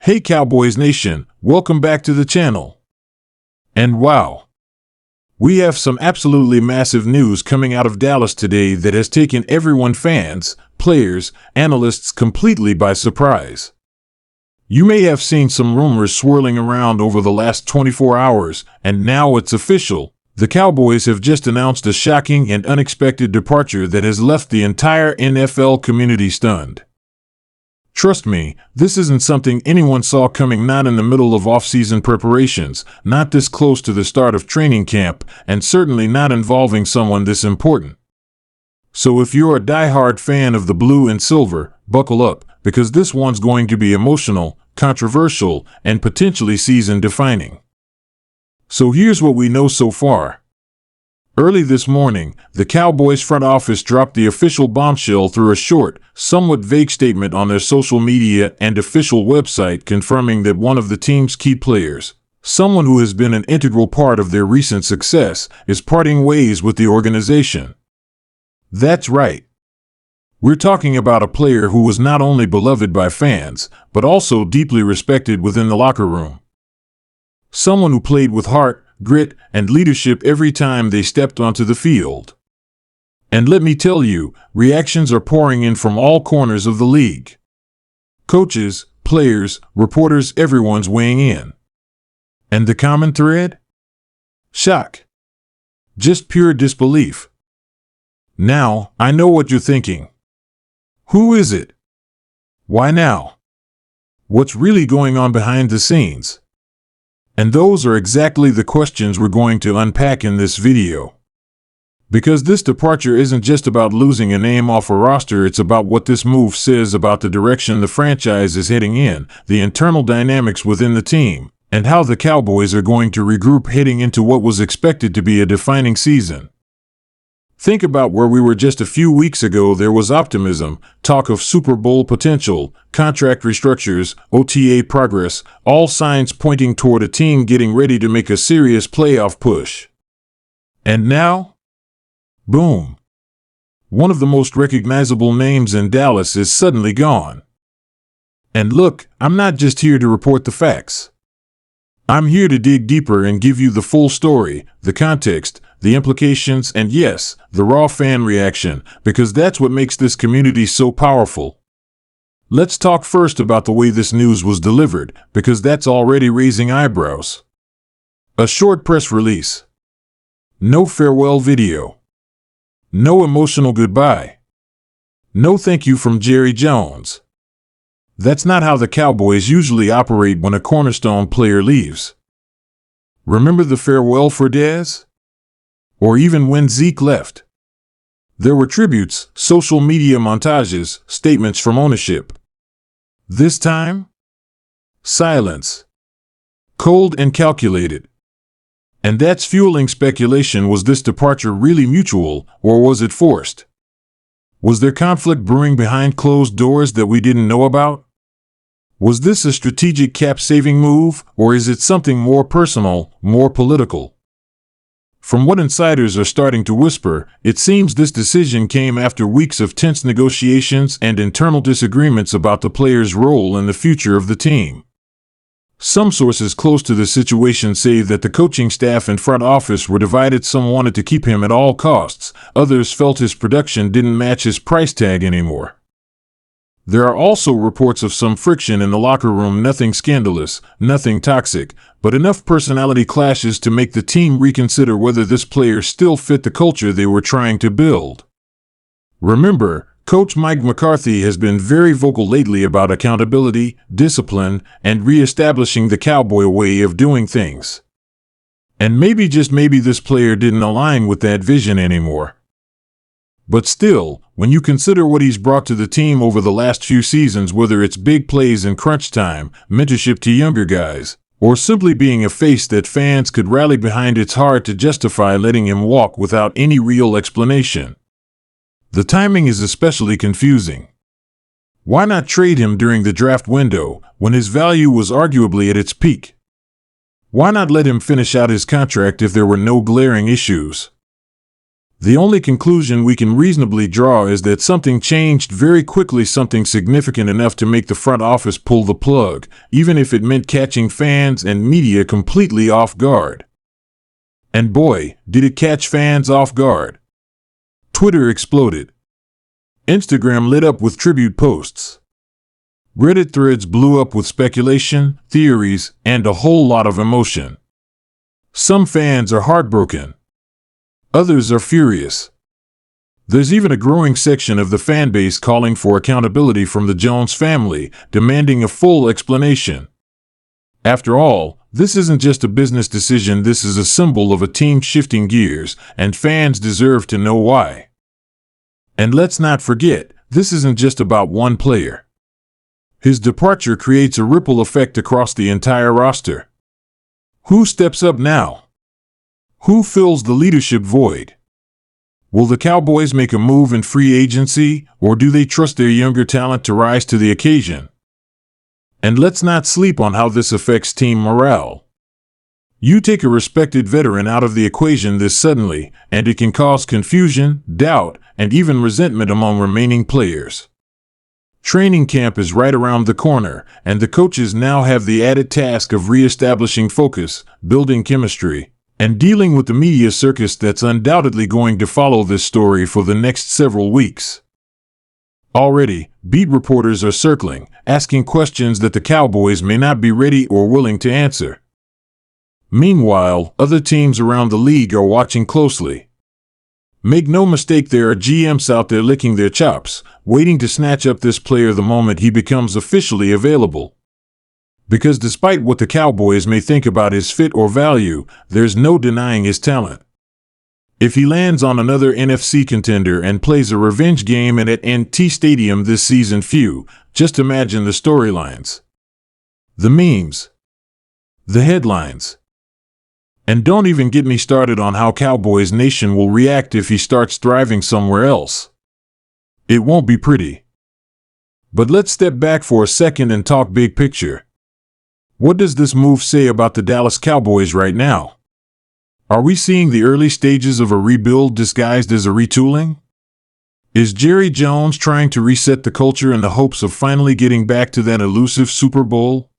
Hey Cowboys Nation, welcome back to the channel. And wow, we have some absolutely massive news coming out of Dallas today that has taken everyone, fans, players, analysts, completely by surprise. You may have seen some rumors swirling around over the last 24 hours, and now it's official. The Cowboys have just announced a shocking and unexpected departure that has left the entire NFL community stunned. Trust me, this isn't something anyone saw coming, not in the middle of off-season preparations, not this close to the start of training camp, and certainly not involving someone this important. So if you're a die-hard fan of the blue and silver, buckle up, because this one's going to be emotional, controversial, and potentially season-defining. So here's what we know so far. Early this morning, the Cowboys front office dropped the official bombshell through a short, somewhat vague statement on their social media and official website, confirming that one of the team's key players, someone who has been an integral part of their recent success, is parting ways with the organization. That's right. We're talking about a player who was not only beloved by fans, but also deeply respected within the locker room. Someone who played with heart, grit, and leadership every time they stepped onto the field. And let me tell you, reactions are pouring in from all corners of the league. Coaches, players, reporters, everyone's weighing in. And the common thread? Shock. Just pure disbelief. Now, I know what you're thinking. Who is it? Why now? What's really going on behind the scenes? And those are exactly the questions we're going to unpack in this video. Because this departure isn't just about losing a name off a roster, it's about what this move says about the direction the franchise is heading in, the internal dynamics within the team, and how the Cowboys are going to regroup heading into what was expected to be a defining season. Think about where we were just a few weeks ago. There was optimism, talk of Super Bowl potential, contract restructures, OTA progress, all signs pointing toward a team getting ready to make a serious playoff push. And now? Boom. One of the most recognizable names in Dallas is suddenly gone. And look, I'm not just here to report the facts. I'm here to dig deeper and give you the full story, the context, the implications, and yes, the raw fan reaction, because that's what makes this community so powerful. Let's talk first about the way this news was delivered, because that's already raising eyebrows. A short press release. No farewell video. No emotional goodbye. No thank you from Jerry Jones. That's not how the Cowboys usually operate when a cornerstone player leaves. Remember the farewell for Dez? Or even when Zeke left. There were tributes, social media montages, statements from ownership. This time? Silence. Cold and calculated. And that's fueling speculation. Was this departure really mutual, or was it forced? Was there conflict brewing behind closed doors that we didn't know about? Was this a strategic cap-saving move, or is it something more personal, more political? From what insiders are starting to whisper, it seems this decision came after weeks of tense negotiations and internal disagreements about the player's role in the future of the team. Some sources close to the situation say that the coaching staff and front office were divided. Some wanted to keep him at all costs, others felt his production didn't match his price tag anymore. There are also reports of some friction in the locker room, nothing scandalous, nothing toxic, but enough personality clashes to make the team reconsider whether this player still fit the culture they were trying to build. Remember, Coach Mike McCarthy has been very vocal lately about accountability, discipline, and re-establishing the Cowboy way of doing things. And maybe, just maybe, this player didn't align with that vision anymore. But still, when you consider what he's brought to the team over the last few seasons, whether it's big plays in crunch time, mentorship to younger guys, or simply being a face that fans could rally behind, it's hard to justify letting him walk without any real explanation. The timing is especially confusing. Why not trade him during the draft window, when his value was arguably at its peak? Why not let him finish out his contract if there were no glaring issues? The only conclusion we can reasonably draw is that something changed very quickly, something significant enough to make the front office pull the plug, even if it meant catching fans and media completely off guard. And boy, did it catch fans off guard. Twitter exploded. Instagram lit up with tribute posts. Reddit threads blew up with speculation, theories, and a whole lot of emotion. Some fans are heartbroken. Others are furious. There's even a growing section of the fanbase calling for accountability from the Jones family, demanding a full explanation. After all, this isn't just a business decision, this is a symbol of a team shifting gears, and fans deserve to know why. And let's not forget, this isn't just about one player. His departure creates a ripple effect across the entire roster. Who steps up now? Who fills the leadership void? Will the Cowboys make a move in free agency, or do they trust their younger talent to rise to the occasion? And let's not sleep on how this affects team morale. You take a respected veteran out of the equation this suddenly, and it can cause confusion, doubt, and even resentment among remaining players. Training camp is right around the corner, and the coaches now have the added task of reestablishing focus, building chemistry, and dealing with the media circus that's undoubtedly going to follow this story for the next several weeks. Already, beat reporters are circling, asking questions that the Cowboys may not be ready or willing to answer. Meanwhile, other teams around the league are watching closely. Make no mistake, there are GMs out there licking their chops, waiting to snatch up this player the moment he becomes officially available. Because despite what the Cowboys may think about his fit or value, there's no denying his talent. If he lands on another NFC contender and plays a revenge game at NT Stadium this season, just imagine the storylines. The memes. The headlines. And don't even get me started on how Cowboys Nation will react if he starts thriving somewhere else. It won't be pretty. But let's step back for a second and talk big picture. What does this move say about the Dallas Cowboys right now? Are we seeing the early stages of a rebuild disguised as a retooling? Is Jerry Jones trying to reset the culture in the hopes of finally getting back to that elusive Super Bowl?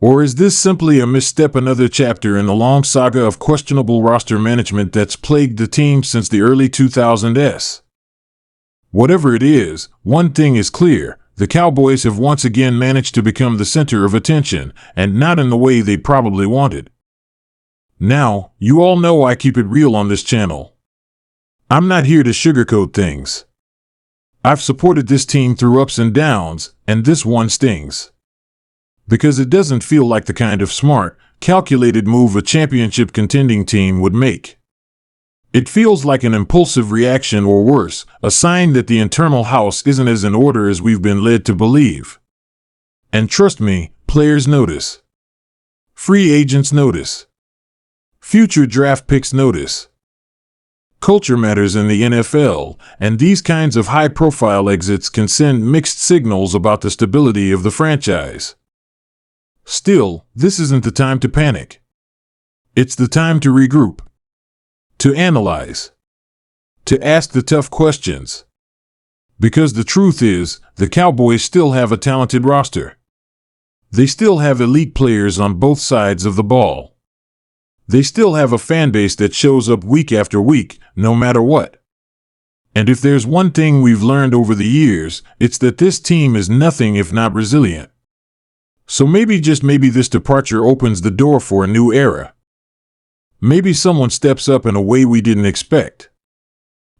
Or is this simply a misstep, another chapter in the long saga of questionable roster management that's plagued the team since the early 2000s? Whatever it is, one thing is clear: the Cowboys have once again managed to become the center of attention, and not in the way they probably wanted. Now, you all know I keep it real on this channel. I'm not here to sugarcoat things. I've supported this team through ups and downs, and this one stings. Because it doesn't feel like the kind of smart, calculated move a championship contending team would make. It feels like an impulsive reaction, or worse, a sign that the internal house isn't as in order as we've been led to believe. And trust me, players notice. Free agents notice. Future draft picks notice. Culture matters in the NFL, and these kinds of high-profile exits can send mixed signals about the stability of the franchise. Still, this isn't the time to panic. It's the time to regroup. To analyze. To ask the tough questions. Because the truth is, the Cowboys still have a talented roster. They still have elite players on both sides of the ball. They still have a fan base that shows up week after week, no matter what. And if there's one thing we've learned over the years, it's that this team is nothing if not resilient. So maybe, just maybe, this departure opens the door for a new era. Maybe someone steps up in a way we didn't expect.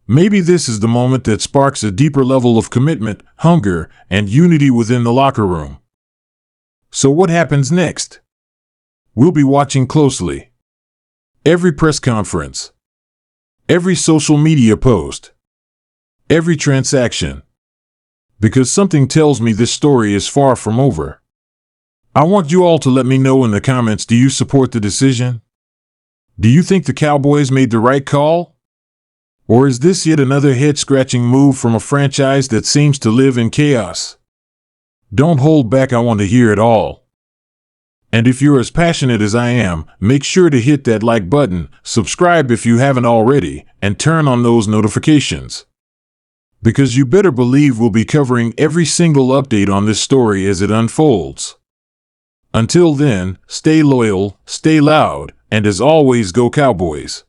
Maybe this is the moment that sparks a deeper level of commitment, hunger, and unity within the locker room. So what happens next? We'll be watching closely. Every press conference. Every social media post. Every transaction. Because something tells me this story is far from over. I want you all to let me know in the comments, do you support the decision? Do you think the Cowboys made the right call? Or is this yet another head-scratching move from a franchise that seems to live in chaos? Don't hold back, I want to hear it all. And if you're as passionate as I am, make sure to hit that like button, subscribe if you haven't already, and turn on those notifications. Because you better believe we'll be covering every single update on this story as it unfolds. Until then, stay loyal, stay loud, and as always, go Cowboys.